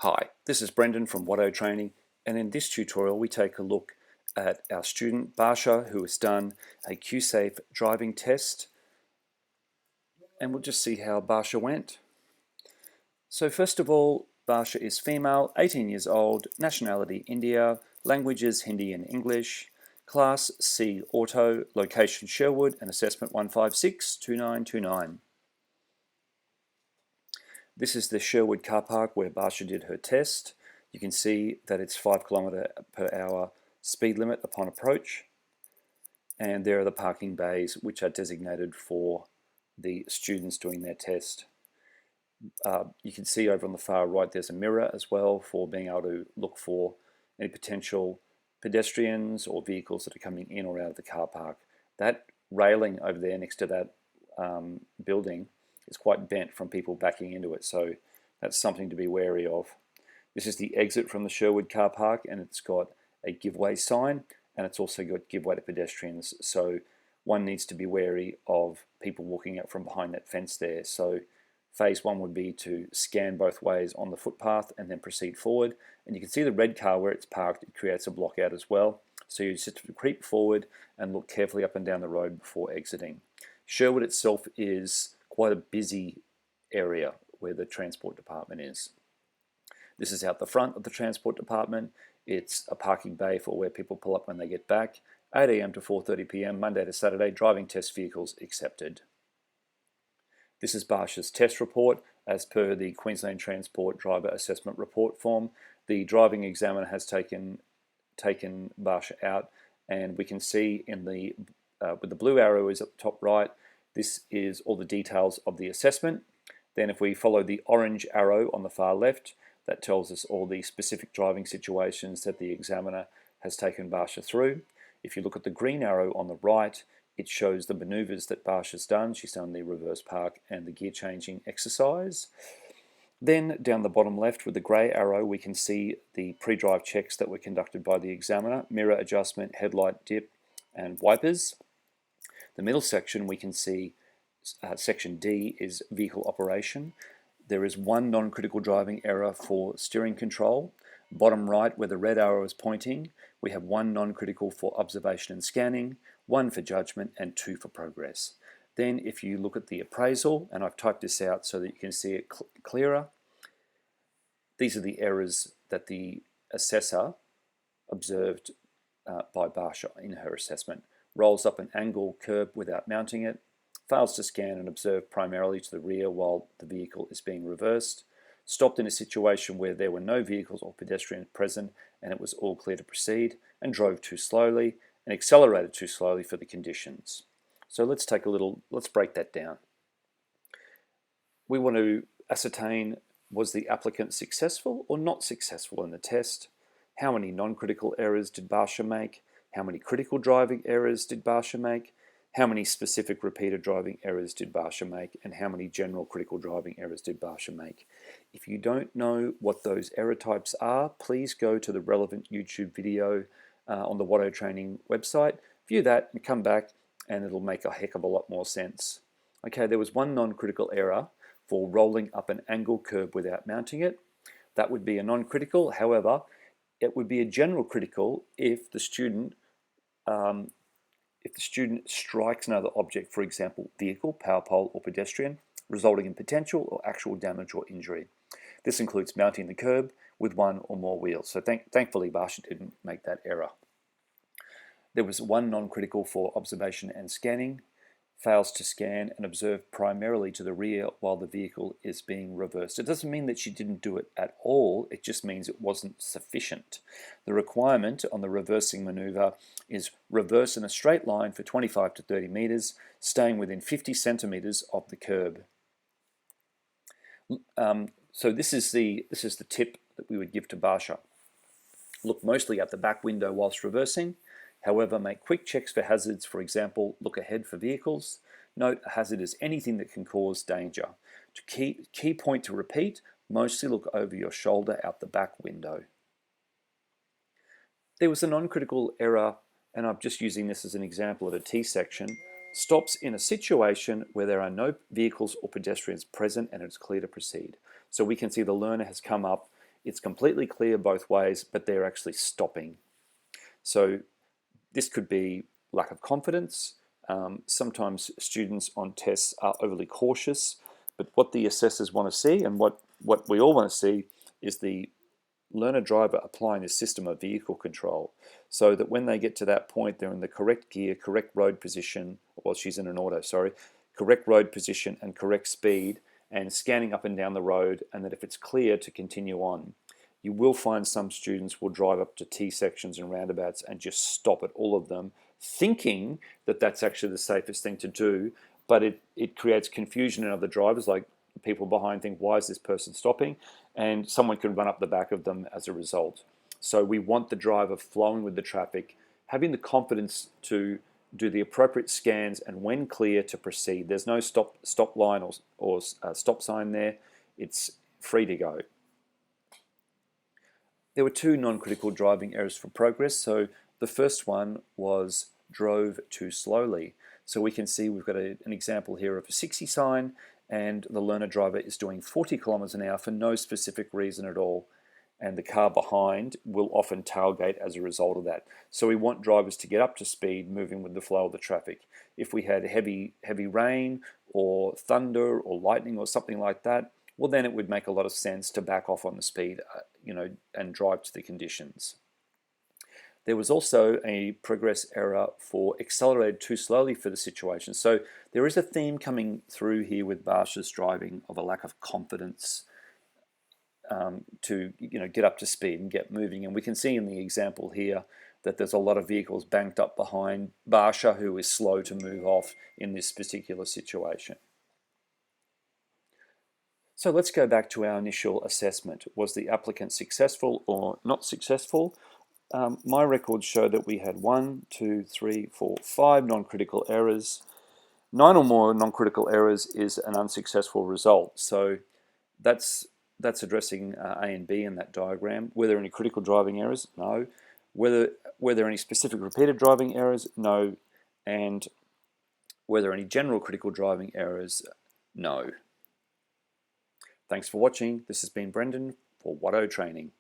Hi, this is Brendan from A13, and in this tutorial we take a look at our student Barsha, who has done a Q-Safe driving test, and we'll just see how Barsha went. So first of all, Barsha is female, 18 years old, nationality India, languages Hindi and English, class C Auto, location Sherwood, and assessment 1562929. This is the Sherwood car park where Barsha did her test. You can see that it's 5 km/h speed limit upon approach. And there are the parking bays which are designated for the students doing their test. You can see over on the far right there's a mirror as well for being able to look for any potential pedestrians or vehicles that are coming in or out of the car park. That railing over there next to that building is quite bent from people backing into it, so that's something to be wary of. This is the exit from the Sherwood car park, and it's got a giveaway sign, and it's also got giveaway to pedestrians, so one needs to be wary of people walking out from behind that fence there. So phase one would be to scan both ways on the footpath and then proceed forward, and you can see the red car where it's parked, it creates a block out as well, so you just have to creep forward and look carefully up and down the road before exiting. Sherwood itself is quite a busy area where the transport department is. This is out the front of the transport department. It's a parking bay for where people pull up when they get back. 8 AM to 4:30 PM, Monday to Saturday, driving test vehicles accepted. This is Barsha's test report as per the Queensland Transport Driver Assessment Report form. The driving examiner has taken Barsha out, and we can see in the with the blue arrow is at the top right, this is all the details of the assessment. Then if we follow the orange arrow on the far left, that tells us all the specific driving situations that the examiner has taken Barsha through. If you look at the green arrow on the right, it shows the maneuvers that Barsha's done. She's done the reverse park and the gear changing exercise. Then down the bottom left with the grey arrow, we can see the pre-drive checks that were conducted by the examiner: mirror adjustment, headlight dip, and wipers. The middle section, we can see section D is vehicle operation. There is one non-critical driving error for steering control. Bottom right, where the red arrow is pointing, we have one non-critical for observation and scanning, one for judgment, and two for progress. Then if you look at the appraisal, and I've typed this out so that you can see it clearer, these are the errors that the assessor observed by Barsha in her assessment. Rolls up an angle curb without mounting it, fails to scan and observe primarily to the rear while the vehicle is being reversed, stopped in a situation where there were no vehicles or pedestrians present and it was all clear to proceed, and drove too slowly and accelerated too slowly for the conditions. So let's break that down. We want to ascertain, was the applicant successful or not successful in the test? How many non-critical errors did Barsha make? How many critical driving errors did Barsha make? How many specific repeated driving errors did Barsha make? And how many general critical driving errors did Barsha make? If you don't know what those error types are, please go to the relevant YouTube video on the Watto Training website, view that and come back, and it'll make a heck of a lot more sense. Okay, there was one non-critical error for rolling up an angle curb without mounting it. That would be a non-critical. However, it would be a general critical if the student strikes another object, for example, vehicle, power pole, or pedestrian, resulting in potential or actual damage or injury. This includes mounting the curb with one or more wheels. So thankfully, Barsha didn't make that error. There was one non-critical for observation and scanning. Fails to scan and observe primarily to the rear while the vehicle is being reversed. It doesn't mean that she didn't do it at all, it just means it wasn't sufficient. The requirement on the reversing maneuver is reverse in a straight line for 25 to 30 meters, staying within 50 centimeters of the curb. So this is the tip that we would give to Barsha. Look mostly at the back window whilst reversing. However, make quick checks for hazards. For example, look ahead for vehicles. Note a hazard is anything that can cause danger. Key point to repeat, mostly look over your shoulder out the back window. There was a non-critical error, and I'm just using this as an example of a T section. Stops in a situation where there are no vehicles or pedestrians present and it's clear to proceed. So we can see the learner has come up It's completely clear both ways, but they're actually stopping. So this could be lack of confidence. Sometimes students on tests are overly cautious, but what the assessors want to see, and what we all want to see, is the learner driver applying a system of vehicle control, so that when they get to that point, they're in the correct gear, correct road position, well, she's in an auto, sorry, correct road position and correct speed, and scanning up and down the road, and that if it's clear, to continue on. You will find some students will drive up to T sections and roundabouts and just stop at all of them, thinking that that's actually the safest thing to do, but it creates confusion in other drivers, like people behind think, why is this person stopping? And someone could run up the back of them as a result. So we want the driver flowing with the traffic, having the confidence to do the appropriate scans, and when clear, to proceed. There's no stop line or stop sign there. It's free to go. There were two non-critical driving errors for progress. So the first one was drove too slowly. So we can see we've got an example here of a 60 sign, and the learner driver is doing 40 kilometers an hour for no specific reason at all. And the car behind will often tailgate as a result of that. So we want drivers to get up to speed, moving with the flow of the traffic. If we had heavy rain or thunder or lightning or something like that, well, then it would make a lot of sense to back off on the speed, and drive to the conditions. There was also a progress error for accelerated too slowly for the situation. So there is a theme coming through here with Barsha's driving of a lack of confidence to get up to speed and get moving. And we can see in the example here that there's a lot of vehicles banked up behind Barsha, who is slow to move off in this particular situation. So let's go back to our initial assessment. Was the applicant successful or not successful? My records show that we had 1, 2, 3, 4, 5 non-critical errors. 9 or more non-critical errors is an unsuccessful result. So that's addressing A and B in that diagram. Were there any critical driving errors? No. Were there any specific repeated driving errors? No. And were there any general critical driving errors? No. Thanks for watching. This has been Brendan for Watto Training.